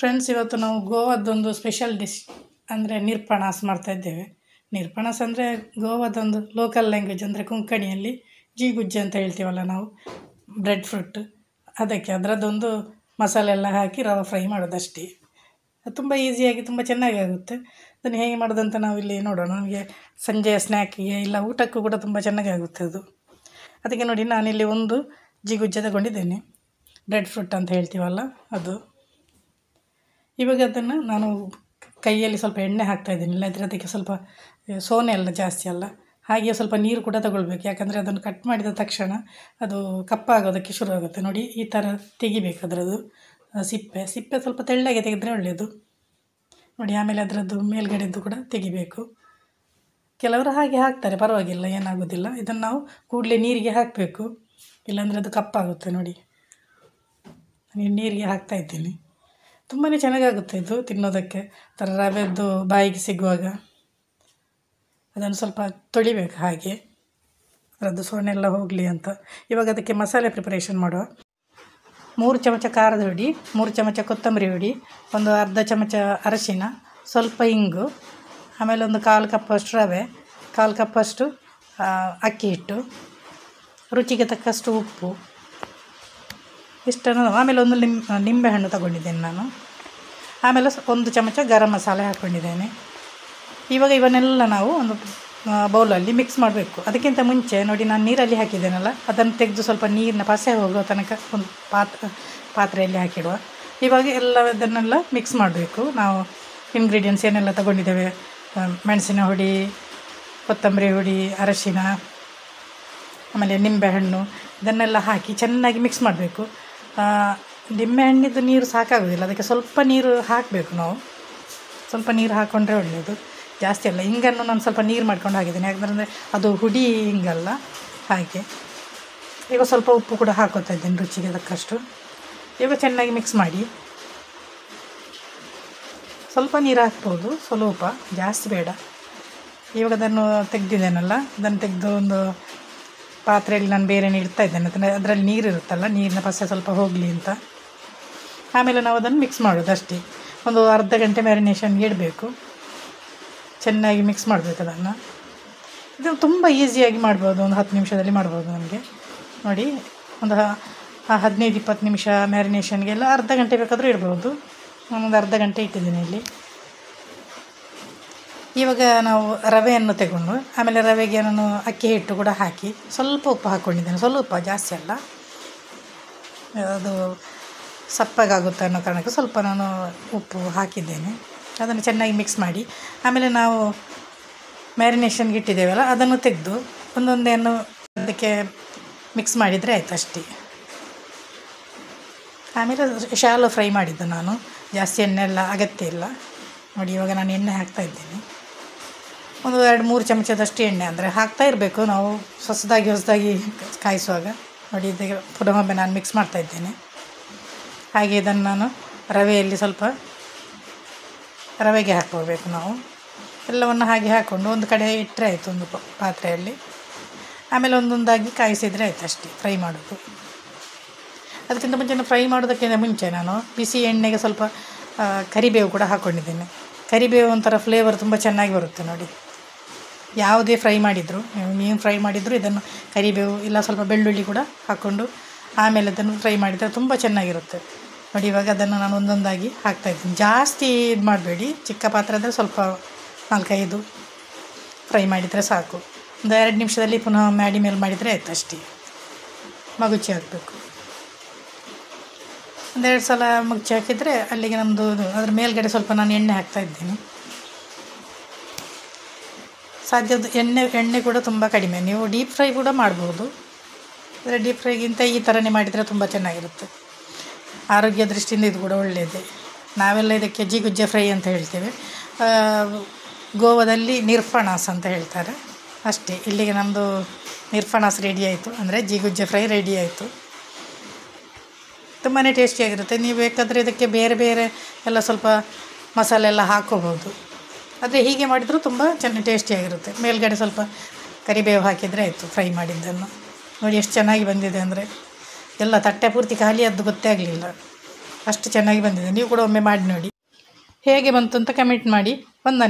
Friends, ಇವತ್ತು ನಾವು ಗೋವಾದೊಂದು special dish ಅಂದರೆ ನಿರ್ಪಣಾಸ್ ಮಾಡ್ತಾಯಿದ್ದೇವೆ. ನಿರ್ಪಣಾಸ್ ಅಂದರೆ ಗೋವಾದೊಂದು ಲೋಕಲ್ ಲ್ಯಾಂಗ್ವೇಜ್, ಅಂದರೆ ಕೊಂಕಣಿಯಲ್ಲಿ ಜೀಗುಜ್ಜೆ ಅಂತ ಹೇಳ್ತೀವಲ್ಲ ನಾವು, ಬ್ರೆಡ್ ಫ್ರೂಟ್. ಅದಕ್ಕೆ ಅದರದ್ದೊಂದು ಮಸಾಲೆ ಎಲ್ಲ ಹಾಕಿ ರವೆ ಫ್ರೈ ಮಾಡೋದಷ್ಟೇ. ಅದು ತುಂಬ ಈಸಿಯಾಗಿ ತುಂಬ ಚೆನ್ನಾಗಿ ಆಗುತ್ತೆ. ಅದನ್ನು ಹೇಗೆ ಮಾಡೋದಂತ ನಾವು ಇಲ್ಲಿ ನೋಡೋಣ. ನಮಗೆ ಸಂಜೆಯ ಸ್ನ್ಯಾಕಿಗೆ ಇಲ್ಲ ಊಟಕ್ಕೂ ಕೂಡ ತುಂಬ ಚೆನ್ನಾಗಿ ಆಗುತ್ತೆ ಅದು. ಅದಕ್ಕೆ ನೋಡಿ, ನಾನಿಲ್ಲಿ ಒಂದು ಜಿಗುಜ್ಜೆ ತಗೊಂಡಿದ್ದೇನೆ, ಬ್ರೆಡ್ ಫ್ರೂಟ್ ಅಂತ ಹೇಳ್ತೀವಲ್ಲ ಅದು. ಇವಾಗ ಅದನ್ನು ನಾನು ಕೈಯಲ್ಲಿ ಸ್ವಲ್ಪ ಎಣ್ಣೆ ಹಾಕ್ತಾಯಿದ್ದೀನಿ, ಇಲ್ಲದ್ರೆ ಅದಕ್ಕೆ ಸ್ವಲ್ಪ ಸೋನೆ ಎಲ್ಲ ಜಾಸ್ತಿ ಅಲ್ಲ. ಹಾಗೆ ಸ್ವಲ್ಪ ನೀರು ಕೂಡ ತಗೊಳ್ಬೇಕು, ಯಾಕಂದರೆ ಅದನ್ನು ಕಟ್ ಮಾಡಿದ ತಕ್ಷಣ ಅದು ಕಪ್ಪಾಗೋದಕ್ಕೆ ಶುರು ಆಗುತ್ತೆ. ನೋಡಿ, ಈ ಥರ ತೆಗಿಬೇಕು ಅದರದ್ದು ಸಿಪ್ಪೆ ಸ್ವಲ್ಪ ತೆಳ್ಳಗೆ ತೆಗೆದರೆ ಒಳ್ಳೆಯದು. ನೋಡಿ, ಆಮೇಲೆ ಅದರದ್ದು ಮೇಲ್ಗಡೆದ್ದು ಕೂಡ ತೆಗಿಬೇಕು. ಕೆಲವರು ಹಾಗೆ ಹಾಕ್ತಾರೆ, ಪರವಾಗಿಲ್ಲ, ಏನಾಗೋದಿಲ್ಲ. ಇದನ್ನು ನಾವು ಕೂಡಲೇ ನೀರಿಗೆ ಹಾಕಬೇಕು, ಇಲ್ಲಾಂದರೆ ಅದು ಕಪ್ಪಾಗುತ್ತೆ. ನೋಡಿ, ನೀರಿಗೆ ಹಾಕ್ತಾಯಿದ್ದೀನಿ. ತುಂಬಾ ಚೆನ್ನಾಗಾಗುತ್ತೆ ಇದು ತಿನ್ನೋದಕ್ಕೆ. ಥರ ರವೆದ್ದು ಬಾಯಿಗೆ ಸಿಗುವಾಗ ಅದನ್ನು ಸ್ವಲ್ಪ ತೊಳಿಬೇಕು, ಹಾಗೆ ಅದರದ್ದು ಸೋನೆಲ್ಲ ಹೋಗಲಿ ಅಂತ. ಇವಾಗ ಅದಕ್ಕೆ ಮಸಾಲೆ ಪ್ರಿಪರೇಷನ್ ಮಾಡುವ. 3 ಚಮಚ ಖಾರದ ಹುಡಿ, 3 ಚಮಚ ಕೊತ್ತಂಬರಿ ಹುಡಿ, ಒಂದು ಅರ್ಧ ಚಮಚ ಅರಶಿನ, ಸ್ವಲ್ಪ ಇಂಗು, ಆಮೇಲೆ ಒಂದು 1/4 ಕಪ್ಪಷ್ಟು ರವೆ, 1/4 ಕಪ್ಪಷ್ಟು ಅಕ್ಕಿ ಹಿಟ್ಟು, ರುಚಿಗೆ ತಕ್ಕಷ್ಟು ಉಪ್ಪು, ಇಷ್ಟನ್ನು. ಆಮೇಲೆ ಒಂದು ನಿಂಬೆಹಣ್ಣು ತಗೊಂಡಿದ್ದೇನೆ ನಾನು. ಆಮೇಲೆ 1 ಚಮಚ ಗರಂ ಮಸಾಲೆ ಹಾಕ್ಕೊಂಡಿದ್ದೇನೆ. ಇವಾಗ ಇವನ್ನೆಲ್ಲ ನಾವು ಒಂದು ಬೌಲಲ್ಲಿ ಮಿಕ್ಸ್ ಮಾಡಬೇಕು. ಅದಕ್ಕಿಂತ ಮುಂಚೆ ನೋಡಿ, ನಾನು ನೀರಲ್ಲಿ ಹಾಕಿದ್ದೇನಲ್ಲ, ಅದನ್ನು ತೆಗೆದು ಸ್ವಲ್ಪ ನೀರಿನ ಪಸೆ ಹೋಗೋ ತನಕ ಒಂದು ಪಾತ್ರೆಯಲ್ಲಿ ಹಾಕಿಡುವ. ಇವಾಗ ಇದನ್ನೆಲ್ಲ ಮಿಕ್ಸ್ ಮಾಡಬೇಕು. ನಾವು ಇಂಗ್ರೀಡಿಯೆಂಟ್ಸ್ ಏನೆಲ್ಲ ತಗೊಂಡಿದ್ದೇವೆ, ಮೆಣಸಿನ ಹುಡಿ, ಕೊತ್ತಂಬರಿ ಹುಡಿ, ಅರಶಿನ, ಆಮೇಲೆ ನಿಂಬೆಹಣ್ಣು, ಇದನ್ನೆಲ್ಲ ಹಾಕಿ ಚೆನ್ನಾಗಿ ಮಿಕ್ಸ್ ಮಾಡಬೇಕು. ನಿಂಬೆಹಣ್ಣಿದ್ದು ನೀರು ಸಾಕಾಗೋದಿಲ್ಲ, ಅದಕ್ಕೆ ಸ್ವಲ್ಪ ನೀರು ಹಾಕಬೇಕು. ನಾವು ಸ್ವಲ್ಪ ನೀರು ಹಾಕ್ಕೊಂಡ್ರೆ ಒಳ್ಳೆಯದು, ಜಾಸ್ತಿ ಅಲ್ಲ. ಹಿಂಗನ್ನು ನಾನು ಸ್ವಲ್ಪ ನೀರು ಮಾಡ್ಕೊಂಡು ಹಾಕಿದ್ದೇನೆ, ಯಾಕಂದರೆ ಅದು ಹುಡಿ ಹಿಂಗಲ್ಲ, ಹಾಗೆ. ಈಗ ಸ್ವಲ್ಪ ಉಪ್ಪು ಕೂಡ ಹಾಕೋತಾ ಇದ್ದೇನೆ ರುಚಿಗೆ ತಕ್ಕಷ್ಟು. ಇವಾಗ ಚೆನ್ನಾಗಿ ಮಿಕ್ಸ್ ಮಾಡಿ. ಸ್ವಲ್ಪ ನೀರು ಹಾಕ್ಬೋದು, ಸ್ವಲ್ಪ, ಜಾಸ್ತಿ ಬೇಡ. ಇವಾಗ ಅದನ್ನು ತೆಗೆದಿದ್ದೇನಲ್ಲ, ಅದನ್ನು ತೆಗೆದು ಒಂದು ಪಾತ್ರೆಯಲ್ಲಿ ನಾನು ಬೇರೆ ಇಡ್ತಾ ಇದ್ದೇನೆ, ಅದರಲ್ಲಿ ನೀರು ಇರುತ್ತಲ್ಲ, ನೀರಿನ ಪಸೆ ಸ್ವಲ್ಪ ಹೋಗಲಿ ಅಂತ. ಆಮೇಲೆ ನಾವು ಅದನ್ನು ಮಿಕ್ಸ್ ಮಾಡೋದು ಅಷ್ಟೇ. ಒಂದು ಅರ್ಧ ಗಂಟೆ ಮ್ಯಾರಿನೇಷನ್ಗೆ ಇಡಬೇಕು. ಚೆನ್ನಾಗಿ ಮಿಕ್ಸ್ ಮಾಡಬೇಕು ಅದನ್ನು. ಇದು ತುಂಬ ಈಸಿಯಾಗಿ ಮಾಡ್ಬೋದು, ಒಂದು 10 ನಿಮಿಷದಲ್ಲಿ ಮಾಡ್ಬೋದು ನಮಗೆ. ನೋಡಿ, ಒಂದು 15-20 ನಿಮಿಷ ಮ್ಯಾರಿನೇಷನ್ಗೆಲ್ಲ, ಅರ್ಧ ಗಂಟೆ ಬೇಕಾದರೂ ಇಡ್ಬೋದು. ನಾನೊಂದು ಅರ್ಧ ಗಂಟೆ ಇಟ್ಟಿದ್ದೀನಿ ಇಲ್ಲಿ. ಇವಾಗ ನಾವು ರವೆಯನ್ನು ತಗೊಂಡು, ಆಮೇಲೆ ರವೆಗೆ ನಾನು ಅಕ್ಕಿ ಹಿಟ್ಟು ಕೂಡ ಹಾಕಿ ಸ್ವಲ್ಪ ಉಪ್ಪು ಹಾಕ್ಕೊಂಡಿದ್ದೇನೆ, ಸ್ವಲ್ಪ, ಜಾಸ್ತಿ ಅಲ್ಲ. ಅದು ಸಪ್ಪಗಾಗುತ್ತೆ ಅನ್ನೋ ಕಾರಣಕ್ಕೆ ಸ್ವಲ್ಪ ನಾನು ಉಪ್ಪು ಹಾಕಿದ್ದೇನೆ. ಅದನ್ನು ಚೆನ್ನಾಗಿ ಮಿಕ್ಸ್ ಮಾಡಿ, ಆಮೇಲೆ ನಾವು ಮ್ಯಾರಿನೇಷನ್ಗೆ ಇಟ್ಟಿದ್ದೇವಲ್ಲ, ಅದನ್ನು ತೆಗೆದು ಒಂದೊಂದೇನು ಅದಕ್ಕೆ ಮಿಕ್ಸ್ ಮಾಡಿದರೆ ಆಯಿತು ಅಷ್ಟೇ. ಆಮೇಲೆ ಶಾಲೋ ಫ್ರೈ ಮಾಡಿದ್ದು ನಾನು, ಜಾಸ್ತಿ ಎಣ್ಣೆ ಎಲ್ಲ ಅಗತ್ಯ ಇಲ್ಲ. ನೋಡಿ, ಇವಾಗ ನಾನು ಎಣ್ಣೆ ಹಾಕ್ತಾಯಿದ್ದೀನಿ, ಒಂದು 2-3 ಚಮಚದಷ್ಟು ಎಣ್ಣೆ. ಅಂದರೆ ಹಾಕ್ತಾ ಇರಬೇಕು ನಾವು ಹೊಸದಾಗಿ ಕಾಯಿಸುವಾಗ. ನೋಡಿ, ಇದಕ್ಕೆ ಪುನೊಮ್ಮೆ ನಾನು ಮಿಕ್ಸ್ ಮಾಡ್ತಾಯಿದ್ದೇನೆ. ಹಾಗೆ ಇದನ್ನು ನಾನು ರವೆಯಲ್ಲಿ ಸ್ವಲ್ಪ ರವೆಗೆ ಹಾಕ್ಕೋಬೇಕು. ನಾವು ಎಲ್ಲವನ್ನು ಹಾಗೆ ಹಾಕ್ಕೊಂಡು ಒಂದು ಕಡೆ ಇಟ್ಟರೆ ಆಯಿತು, ಒಂದು ಪಾತ್ರೆಯಲ್ಲಿ. ಆಮೇಲೆ ಒಂದೊಂದಾಗಿ ಕಾಯಿಸಿದರೆ ಆಯಿತು ಅಷ್ಟೇ, ಫ್ರೈ ಮಾಡೋದು. ಅದಕ್ಕಿಂತ ಮುಂಚೆ ಫ್ರೈ ಮಾಡೋದಕ್ಕಿಂತ ಮುಂಚೆ ನಾನು ಬಿಸಿ ಎಣ್ಣೆಗೆ ಸ್ವಲ್ಪ ಕರಿಬೇವು ಕೂಡ ಹಾಕ್ಕೊಂಡಿದ್ದೇನೆ. ಕರಿಬೇವು ಒಂಥರ ಫ್ಲೇವರ್ ತುಂಬ ಚೆನ್ನಾಗಿ ಬರುತ್ತೆ. ನೋಡಿ, ಯಾವುದೇ ಫ್ರೈ ಮಾಡಿದರೂ, ಮೀನು ಫ್ರೈ ಮಾಡಿದರೂ ಇದನ್ನು ಕರಿಬೇವು ಇಲ್ಲ ಸ್ವಲ್ಪ ಬೆಳ್ಳುಳ್ಳಿ ಕೂಡ ಹಾಕ್ಕೊಂಡು ಆಮೇಲೆ ಅದನ್ನು ಫ್ರೈ ಮಾಡಿದರೆ ತುಂಬ ಚೆನ್ನಾಗಿರುತ್ತೆ. ನೋಡಿ, ಇವಾಗ ಅದನ್ನು ನಾನು ಒಂದೊಂದಾಗಿ ಹಾಕ್ತಾಯಿದ್ದೀನಿ. ಜಾಸ್ತಿ ಇದು ಮಾಡಬೇಡಿ, ಚಿಕ್ಕ ಪಾತ್ರೆ ಅಂದರೆ ಸ್ವಲ್ಪ 4-5 ಫ್ರೈ ಮಾಡಿದರೆ ಸಾಕು. ಒಂದು 2 ನಿಮಿಷದಲ್ಲಿ ಪುನಃ ಮೇಲೆ ಮಾಡಿದರೆ ಆಯಿತು ಅಷ್ಟೇ. ಮಗುಚಿ ಹಾಕಬೇಕು. 1-2 ಸಲ ಮುಚ್ಚಿ ಹಾಕಿದರೆ ಅಲ್ಲಿಗೆ ನಮ್ಮದು ಅದ್ರ ಮೇಲ್ಗಡೆ ಸ್ವಲ್ಪ ನಾನು ಎಣ್ಣೆ ಹಾಕ್ತಾಯಿದ್ದೀನಿ. ಸಾಧ್ಯದ ಎಣ್ಣೆ ಕೂಡ ತುಂಬ ಕಡಿಮೆ. ನೀವು ಡೀಪ್ ಫ್ರೈ ಕೂಡ ಮಾಡ್ಬೋದು, ಆದರೆ ಡೀಪ್ ಫ್ರೈಗಿಂತ ಈ ಥರನೇ ಮಾಡಿದರೆ ತುಂಬ ಚೆನ್ನಾಗಿರುತ್ತೆ. ಆರೋಗ್ಯ ದೃಷ್ಟಿಯಿಂದ ಇದು ಕೂಡ ಒಳ್ಳೆಯದೇ. ನಾವೆಲ್ಲ ಇದಕ್ಕೆ ಜಿಗುಜ್ಜೆ ಫ್ರೈ ಅಂತ ಹೇಳ್ತೇವೆ, ಗೋವಾದಲ್ಲಿ ನಿರ್ಪಣಾಸ್ ಅಂತ ಹೇಳ್ತಾರೆ ಅಷ್ಟೇ. ಇಲ್ಲಿಗೆ ನಮ್ಮದು ನಿರ್ಪಣಾಸ್ ರೆಡಿ ಆಯಿತು, ಅಂದರೆ ಜಿಗುಜ್ಜೆ ಫ್ರೈ ರೆಡಿ ಆಯಿತು. ತುಂಬಾ ಟೇಸ್ಟಿಯಾಗಿರುತ್ತೆ. ನೀವು ಬೇಕಾದರೆ ಇದಕ್ಕೆ ಬೇರೆ ಎಲ್ಲ ಸ್ವಲ್ಪ ಮಸಾಲೆ ಎಲ್ಲ ಹಾಕ್ಕೋಬೋದು, ಆದರೆ ಹೀಗೆ ಮಾಡಿದರೂ ತುಂಬ ಚೆನ್ನಾಗಿ ಟೇಸ್ಟಿಯಾಗಿರುತ್ತೆ. ಮೇಲ್ಗಡೆ ಸ್ವಲ್ಪ ಕರಿಬೇವು ಹಾಕಿದರೆ ಆಯಿತು ಫ್ರೈ ಮಾಡಿದ್ದನ್ನು. ನೋಡಿ ಎಷ್ಟು ಚೆನ್ನಾಗಿ ಬಂದಿದೆ ಅಂದರೆ, ಎಲ್ಲ ತಟ್ಟೆ ಪೂರ್ತಿ ಖಾಲಿಯದ್ದು ಗೊತ್ತೇ ಆಗಲಿಲ್ಲ, ಅಷ್ಟು ಚೆನ್ನಾಗಿ ಬಂದಿದೆ. ನೀವು ಕೂಡ ಒಮ್ಮೆ ಮಾಡಿ ನೋಡಿ, ಹೇಗೆ ಬಂತು ಅಂತ ಕಮೆಂಟ್ ಮಾಡಿ. ವಂದನೆ.